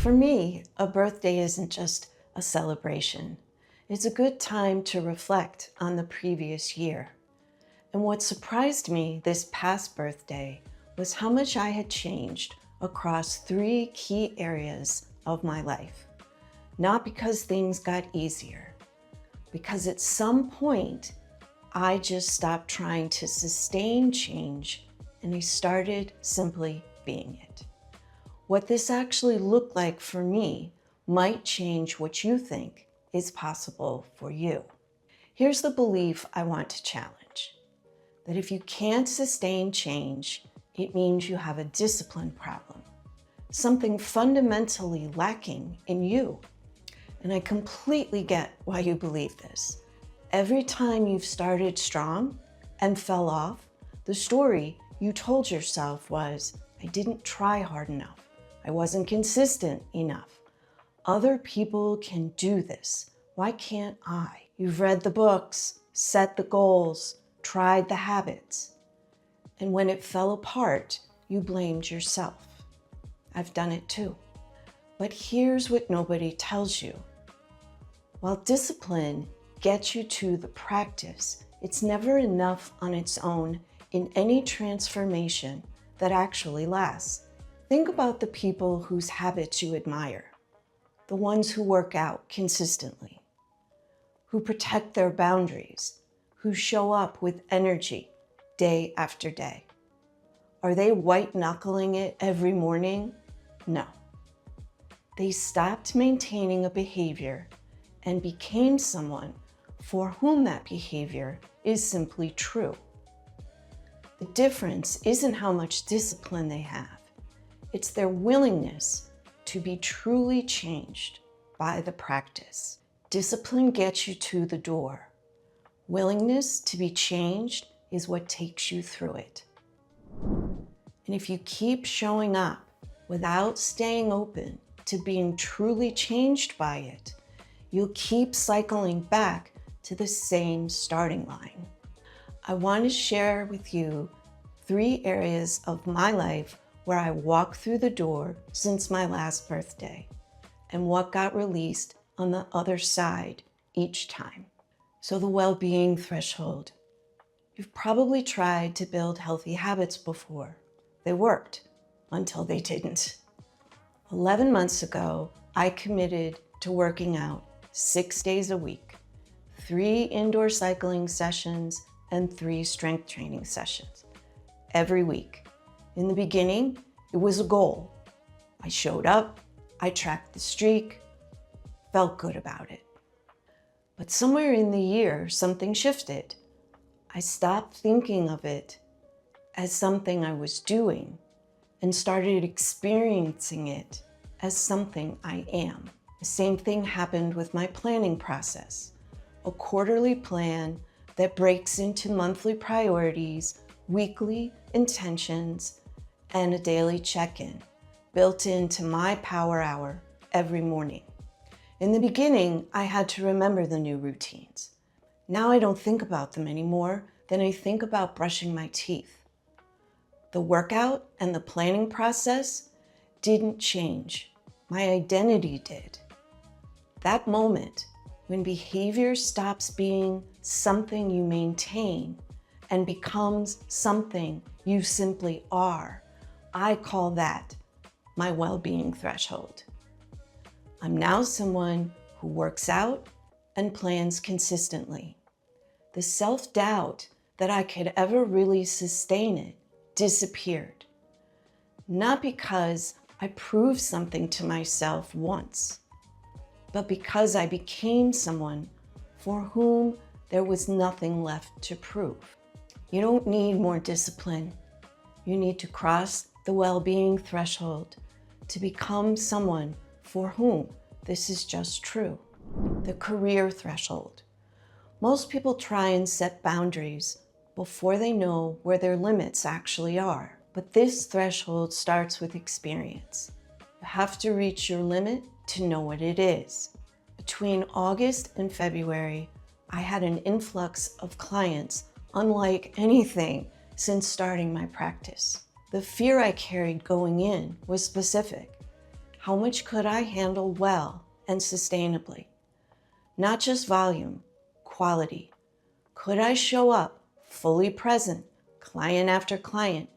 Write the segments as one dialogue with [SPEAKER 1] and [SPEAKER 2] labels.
[SPEAKER 1] For me, a birthday isn't just a celebration. It's a good time to reflect on the previous year. And what surprised me this past birthday was how much I had changed across 3 key areas of my life. Not because things got easier, because at some point, I just stopped trying to sustain change and I started simply being it. What this actually looked like for me might change what you think is possible for you. Here's the belief I want to challenge: that if you can't sustain change, it means you have a discipline problem, something fundamentally lacking in you. And I completely get why you believe this. Every time you've started strong and fell off, the story you told yourself was, I didn't try hard enough. I wasn't consistent enough. Other people can do this. Why can't I? You've read the books, set the goals, tried the habits. And when it fell apart, you blamed yourself. I've done it too. But here's what nobody tells you. While discipline gets you to the practice, it's never enough on its own in any transformation that actually lasts. Think about the people whose habits you admire, the ones who work out consistently, who protect their boundaries, who show up with energy day after day. Are they white-knuckling it every morning? No. They stopped maintaining a behavior and became someone for whom that behavior is simply true. The difference isn't how much discipline they have. It's their willingness to be truly changed by the practice. Discipline gets you to the door. Willingness to be changed is what takes you through it. And if you keep showing up without staying open to being truly changed by it, you'll keep cycling back to the same starting line. I want to share with you 3 areas of my life where I walked through the door since my last birthday and what got released on the other side each time. So the well-being threshold. You've probably tried to build healthy habits before. They worked until they didn't. 11 months ago, I committed to working out 6 days a week, 3 indoor cycling sessions and 3 strength training sessions every week. In the beginning, it was a goal. I showed up, I tracked the streak, felt good about it. But somewhere in the year, something shifted. I stopped thinking of it as something I was doing and started experiencing it as something I am. The same thing happened with my planning process. A quarterly plan that breaks into monthly priorities, weekly intentions, and a daily check-in built into my power hour every morning. In the beginning, I had to remember the new routines. Now I don't think about them anymore than I think about brushing my teeth. The workout and the planning process didn't change. My identity did. That moment when behavior stops being something you maintain and becomes something you simply are, I call that my well-being threshold. I'm now someone who works out and plans consistently. The self-doubt that I could ever really sustain it disappeared. Not because I proved something to myself once, but because I became someone for whom there was nothing left to prove. You don't need more discipline. You need to cross the well-being threshold to become someone for whom this is just true. The career threshold. Most people try and set boundaries before they know where their limits actually are. But this threshold starts with experience. You have to reach your limit to know what it is. Between August and February, I had an influx of clients unlike anything since starting my practice. The fear I carried going in was specific. How much could I handle well and sustainably? Not just volume, quality. Could I show up fully present, client after client,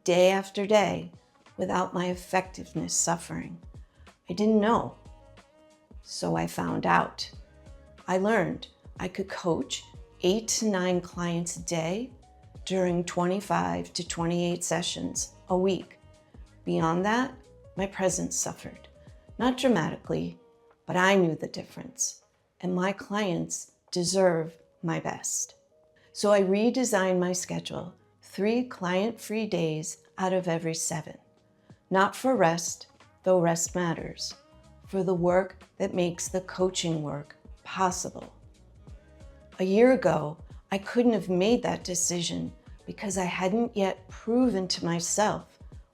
[SPEAKER 1] day after day, without my effectiveness suffering? I didn't know. So I found out. I learned I could coach 8 to 9 clients a day during 25 to 28 sessions a week. Beyond that, my presence suffered. Not dramatically, but I knew the difference, and my clients deserve my best. So I redesigned my schedule, 3 client-free days out of every 7. Not for rest, though rest matters, for the work that makes the coaching work possible. A year ago, I couldn't have made that decision because I hadn't yet proven to myself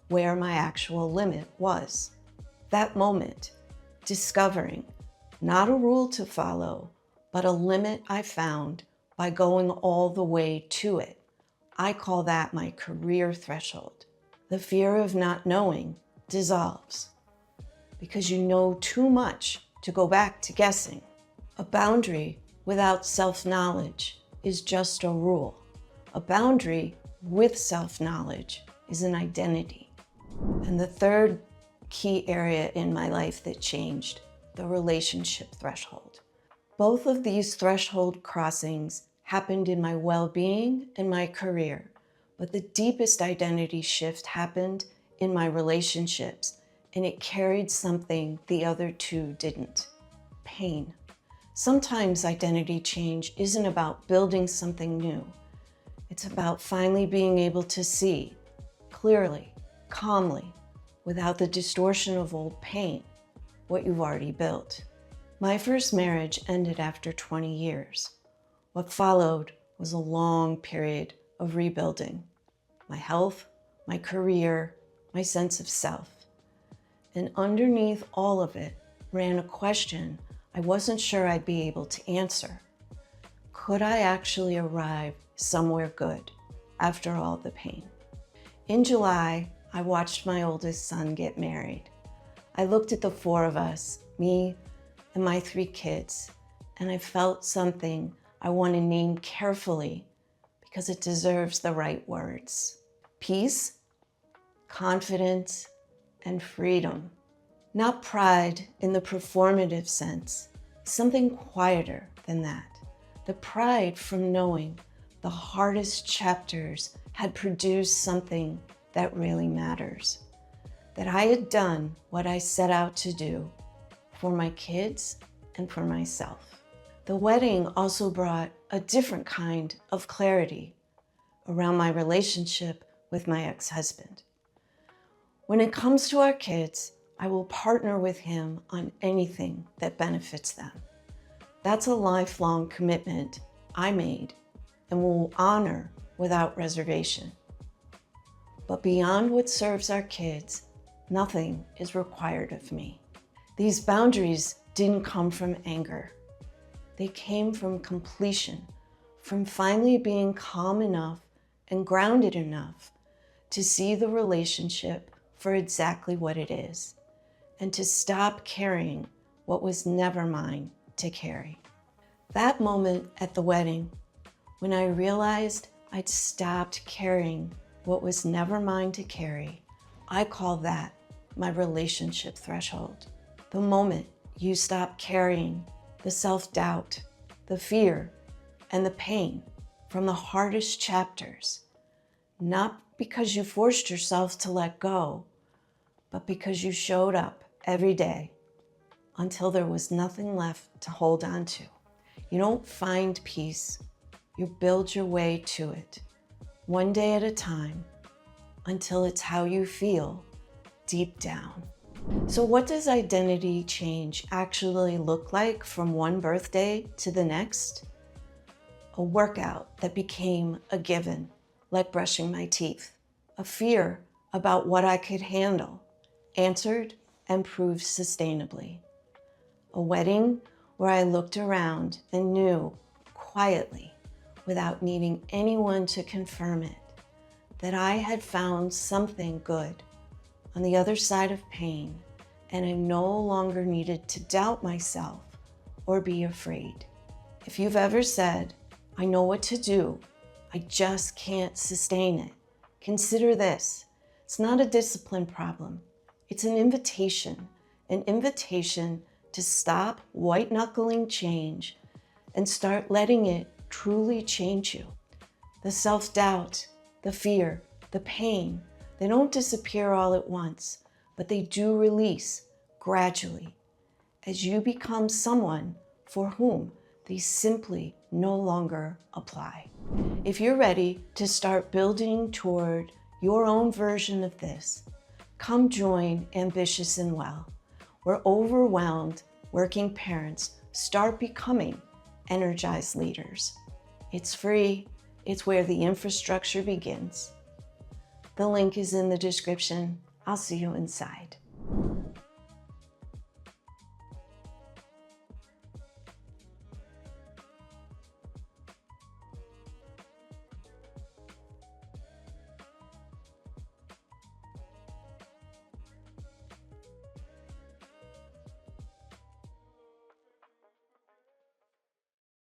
[SPEAKER 1] where my actual limit was. That moment, discovering not a rule to follow, but a limit I found by going all the way to it. I call that my career threshold. The fear of not knowing dissolves because you know too much to go back to guessing. A boundary without self-knowledge is just a rule. A boundary with self-knowledge is an identity. And the third key area in my life that changed, the relationship threshold. Both of these threshold crossings happened in my well-being and my career, but the deepest identity shift happened in my relationships, and it carried something the other two didn't: pain. Sometimes identity change isn't about building something new. It's about finally being able to see clearly, calmly, without the distortion of old pain, what you've already built. My first marriage ended after 20 years. What followed was a long period of rebuilding my health, my career, my sense of self. And underneath all of it ran a question I wasn't sure I'd be able to answer. Could I actually arrive somewhere good after all the pain? In July, I watched my oldest son get married. I looked at the 4 of us, me and my 3 kids, and I felt something I want to name carefully because it deserves the right words: peace, confidence, and freedom. Not pride in the performative sense, something quieter than that. The pride from knowing the hardest chapters had produced something that really matters. That I had done what I set out to do for my kids and for myself. The wedding also brought a different kind of clarity around my relationship with my ex-husband. When it comes to our kids, I will partner with him on anything that benefits them. That's a lifelong commitment I made and will honor without reservation. But beyond what serves our kids, nothing is required of me. These boundaries didn't come from anger. They came from completion, from finally being calm enough and grounded enough to see the relationship for exactly what it is, and to stop carrying what was never mine to carry. That moment at the wedding, when I realized I'd stopped carrying what was never mine to carry, I call that my relationship threshold. The moment you stop carrying the self-doubt, the fear, and the pain from the hardest chapters, not because you forced yourself to let go, but because you showed up every day until there was nothing left to hold on to. You don't find peace, you build your way to it, one day at a time, until it's how you feel deep down. So what does identity change actually look like from one birthday to the next? A workout that became a given, like brushing my teeth. A fear about what I could handle, answered and proved sustainably. A wedding where I looked around and knew quietly, without needing anyone to confirm it, that I had found something good on the other side of pain and I no longer needed to doubt myself or be afraid. If you've ever said, I know what to do, I just can't sustain it, consider this. It's not a discipline problem. It's an invitation to stop white-knuckling change and start letting it truly change you. The self-doubt, the fear, the pain, they don't disappear all at once, but they do release gradually as you become someone for whom these simply no longer apply. If you're ready to start building toward your own version of this, come join Ambitious and Well, where overwhelmed working parents start becoming energized leaders. It's free. It's where the infrastructure begins. The link is in the description. I'll see you inside.